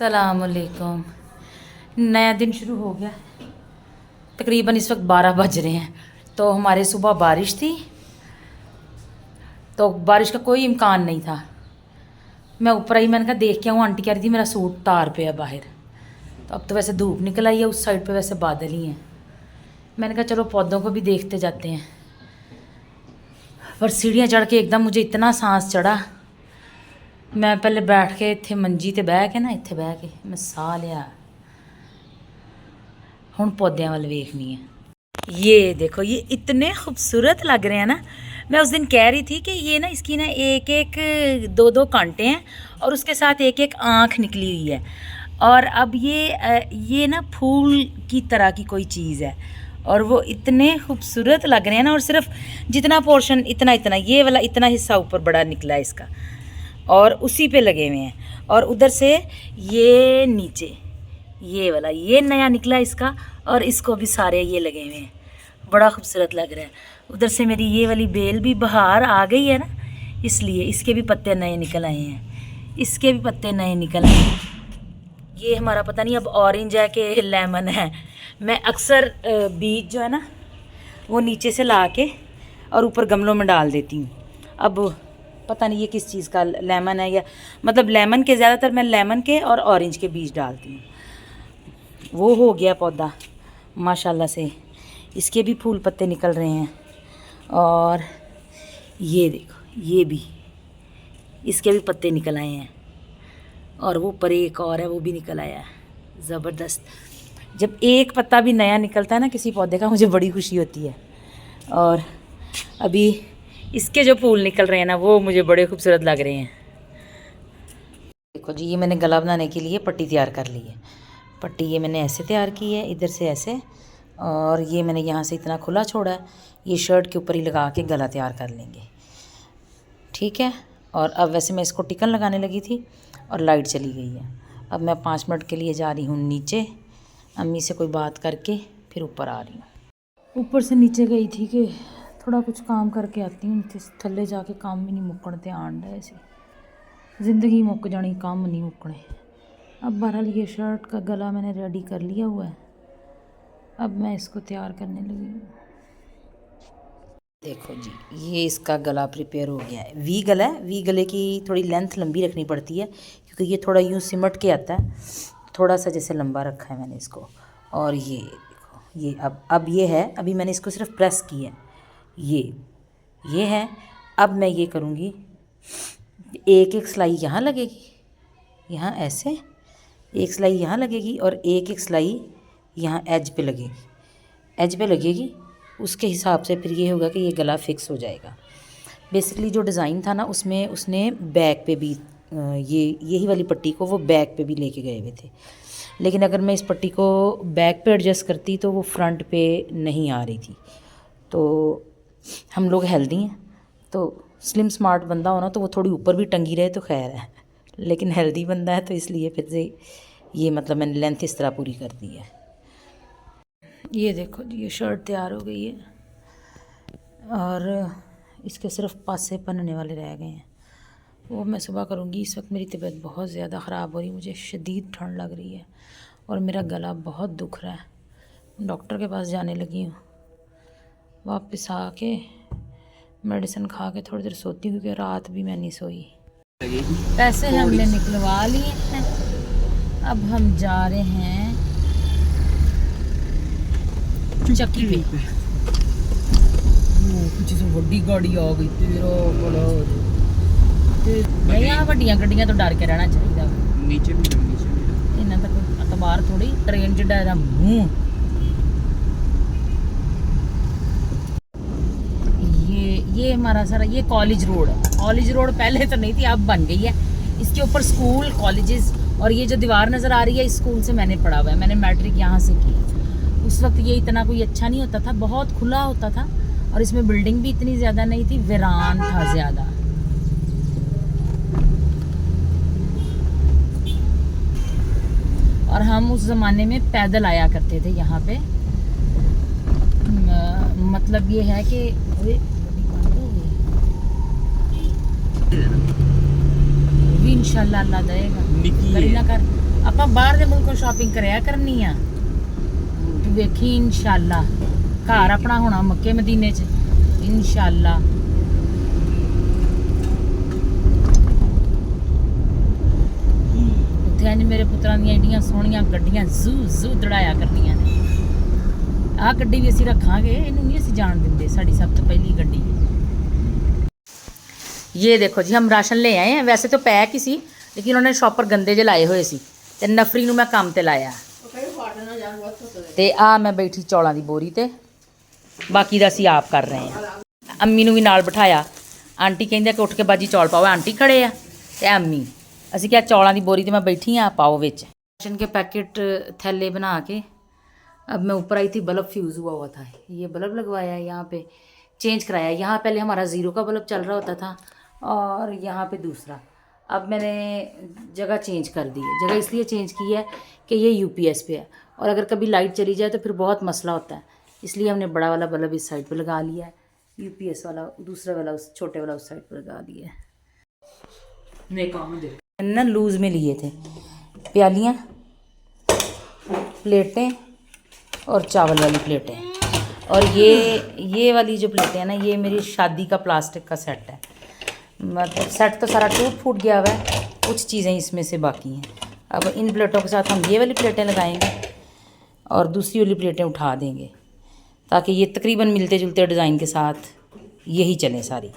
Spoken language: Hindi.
अस्सलामुअलैकुम। नया दिन शुरू हो गया। तकरीबन इस वक्त 12 बज रहे हैं। तो हमारे सुबह बारिश थी, तो बारिश का कोई इम्कान नहीं था। मैं ऊपर आई, मैंने कहा देख के आऊँ। आंटी कह रही थी मेरा सूट तार पे है बाहर। तो अब तो वैसे धूप निकल आई है, उस साइड पे वैसे बादल ही हैं। मैंने कहा चलो पौधों को भी देखते जाते हैं। पर सीढ़ियाँ चढ़ के एकदम मुझे इतना सांस चढ़ा। मैं पहले बैठ के इत्थे मंजी ते बह के ना, इत्थे बह के मैं साह लिया। हुण पौधों वाल वेखनी है। ये देखो, ये इतने खूबसूरत लग रहे हैं ना। मैं उस दिन कह रही थी कि ये ना, इसकी ना एक एक दो दो कांटे हैं और उसके साथ एक एक आँख निकली हुई है। और अब ये ना फूल की तरह की कोई चीज़ है और वो इतने खूबसूरत लग रहे हैं ना। और सिर्फ जितना पोर्शन इतना इतना, ये वाला इतना हिस्सा ऊपर बड़ा निकला है इसका, और उसी पे लगे हुए हैं। और उधर से ये नीचे ये वाला ये नया निकला इसका, और इसको भी सारे ये लगे हुए हैं। बड़ा खूबसूरत लग रहा है। उधर से मेरी ये वाली बेल भी बाहर आ गई है ना, इसलिए इसके भी पत्ते नए निकल आए हैं। इसके भी पत्ते नए निकल आए हैं। ये हमारा पता नहीं अब ऑरेंज है कि लेमन है। मैं अक्सर बीज जो है ना वो नीचे से ला के और ऊपर गमलों में डाल देती हूँ। अब पता नहीं ये किस चीज़ का लेमन है, या मतलब लेमन के, ज़्यादातर मैं लेमन के और ऑरेंज के बीज डालती हूँ। वो हो गया पौधा माशाल्लाह से। इसके भी फूल पत्ते निकल रहे हैं। और ये देखो, ये भी, इसके भी पत्ते निकल आए हैं। और वो पर एक और है, वो भी निकल आया है। ज़बरदस्त। जब एक पत्ता भी नया निकलता है ना किसी पौधे का, मुझे बड़ी खुशी होती है। और अभी इसके जो फूल निकल रहे हैं ना, वो मुझे बड़े खूबसूरत लग रहे हैं। देखो जी, ये मैंने गला बनाने के लिए पट्टी तैयार कर ली है। पट्टी ये मैंने ऐसे तैयार की है, इधर से ऐसे, और ये मैंने यहाँ से इतना खुला छोड़ा है। ये शर्ट के ऊपर ही लगा के गला तैयार कर लेंगे, ठीक है। और अब वैसे मैं इसको टिकन लगाने लगी थी और लाइट चली गई है। अब मैं 5 मिनट के लिए जा रही हूँ नीचे, अम्मी से कोई बात करके फिर ऊपर आ रही हूँ। ऊपर से नीचे गई थी कि थोड़ा कुछ काम करके आती हूँ। थल्ले जाके काम भी नहीं मुक्कण ते आन रहे सी। ज़िंदगी मुक्क जानी, काम नहीं मुक्कने। अब बहरहाल ये शर्ट का गला मैंने रेडी कर लिया हुआ है। अब मैं इसको तैयार करने लगी हूँ। देखो जी, ये इसका गला प्रिपेयर हो गया है। वी गला है। वी गले की थोड़ी लेंथ लंबी रखनी पड़ती है क्योंकि ये थोड़ा यूँ सिमट के आता है। थोड़ा सा जैसे लंबा रखा है मैंने इसको। और ये देखो, ये अब ये है, अभी मैंने इसको सिर्फ प्रेस किया है। ये है। अब मैं ये करूँगी, एक एक सिलाई यहाँ लगेगी, यहाँ ऐसे एक सिलाई यहाँ लगेगी और एक एक सिलाई यहाँ एज पे लगेगी। उसके हिसाब से फिर ये होगा कि ये गला फिक्स हो जाएगा। बेसिकली जो डिज़ाइन था ना, उसमें उसने बैक पे भी यही वाली पट्टी को वो बैक पे भी लेके गए हुए थे। लेकिन अगर मैं इस पट्टी को बैक पे एडजस्ट करती तो वो फ्रंट पे नहीं आ रही थी। तो हम लोग हेल्दी हैं, तो स्लिम स्मार्ट बंदा हो ना तो वो थोड़ी ऊपर भी टंगी रहे तो खैर है। लेकिन हेल्दी बंदा है तो इसलिए फिर से ये मतलब मैंने लेंथ इस तरह पूरी कर दी है। ये देखो जी, ये शर्ट तैयार हो गई है और इसके सिर्फ पासे पहनने वाले रह गए हैं। वो मैं सुबह करूँगी। इस वक्त मेरी तबीयत बहुत ज़्यादा ख़राब हो रही है। मुझे शदीद ठंड लग रही है और मेरा गला बहुत दुख रहा है। डॉक्टर के पास जाने लगी हूँ। वापस आके मेडिसिन खा के थोड़ी देर सोती हूँ क्योंकि रात भी मैं नहीं सोई। पैसे हमने निकलवा लिए हैं। अब हम जा रहे हैं चक्की पे। कुछ से बड़ी गाड़ी आ गई, तेरा बड़ा नहीं। वड्डियां गड्डियां तो डर के रहना चाहिए। नीचे भी इन्ना तो कोई अतबार थोड़ी, ट्रेन च डरा मुँह। ये हमारा सारा ये कॉलेज रोड है। कॉलेज रोड पहले तो नहीं थी, अब बन गई है। इसके ऊपर स्कूल, कॉलेजेस, और ये जो दीवार नज़र आ रही है, इस स्कूल से मैंने पढ़ा हुआ है। मैंने मैट्रिक यहाँ से की। उस वक्त ये इतना कोई अच्छा नहीं होता था, बहुत खुला होता था और इसमें बिल्डिंग भी इतनी ज़्यादा नहीं थी, वीरान था ज़्यादा। और हम उस ज़माने में पैदल आया करते थे यहाँ पे। मतलब ये है कि इंशाल्लाह अल्लाह देगा, करी ना कर। ਆਪਾਂ ਬਾਹਰ ਦੇ ਮੁਲਕੋਂ ਸ਼ਾਪਿੰਗ ਕਰਿਆ ਕਰਨੀ ਆ। ਤੂੰ ਵੇਖੀ ਇਨਸ਼ਾਅੱਲਾ ਘਰ ਆਪਣਾ ਹੋਣਾ ਮੱਕੇ ਮਦੀਨੇ 'ਚ ਇਨਸ਼ਾਅੱਲਾ। ਉੱਥੇ ਅੱਜ ਮੇਰੇ ਪੁੱਤਰਾਂ ਦੀਆਂ ਏਡੀਆਂ ਸੋਹਣੀਆਂ ਗੱਡੀਆਂ ਜ਼ੂ ਦੜਾਇਆ ਕਰਨੀਆਂ ਨੇ। ਆਹ ਗੱਡੀ ਵੀ ਅਸੀਂ ਰੱਖਾਂਗੇ, ਇਹਨੂੰ ਨਹੀਂ ਅਸੀਂ ਜਾਣ ਦਿੰਦੇ, ਸਾਡੀ ਸਭ ਤੋਂ ਪਹਿਲੀ ਗੱਡੀ। ये देखो जी हम राशन ले आए हैं, वैसे तो पैक ही सी लेकिन उन्होंने शॉपर गंदे जे लाए हुए सी ते नफरी नूं मैं काम ते लाया ते आ मैं बैठी चौलों की बोरी ते बाकी दा असीं आप कर रहे हैं। अम्मी नूं भी नाल बिठाया, आंटी कहिंदे कि उठ के बाजी चौल पाओ, आंटी खड़े आ ते अम्मी असीं क्या चौलों की बोरी ते मैं बैठी हाँ पाओ विच। राशन के पैकेट थैले बना के अब मैं ऊपर आई थी, बल्ब फ्यूज़ हुआ था, ये बल्ब लगवाया है यहाँ पे, चेंज कराया। यहाँ पहले हमारा ज़ीरो का बल्ब चल रहा होता था और यहाँ पे दूसरा। अब मैंने जगह चेंज कर दी है। जगह इसलिए चेंज की है कि ये यूपीएस पे है और अगर कभी लाइट चली जाए तो फिर बहुत मसला होता है, इसलिए हमने बड़ा वाला बल्ब इस साइड पे लगा लिया है, यूपीएस वाला दूसरा वाला उस छोटे वाला उस साइड पे लगा दिया है। ना लूज़ में लिए थे प्यालियाँ, प्लेटें और चावल वाली प्लेटें, और ये वाली जो प्लेटें हैं ना, ये मेरी शादी का प्लास्टिक का सेट है। मतलब सेट तो सारा टूट फूट गया हुआ है, कुछ चीज़ें इसमें से बाकी हैं। अब इन प्लेटों के साथ हम ये वाली प्लेटें लगाएंगे और दूसरी वाली प्लेटें उठा देंगे ताकि ये तकरीबन मिलते जुलते डिज़ाइन के साथ यही चलें सारी।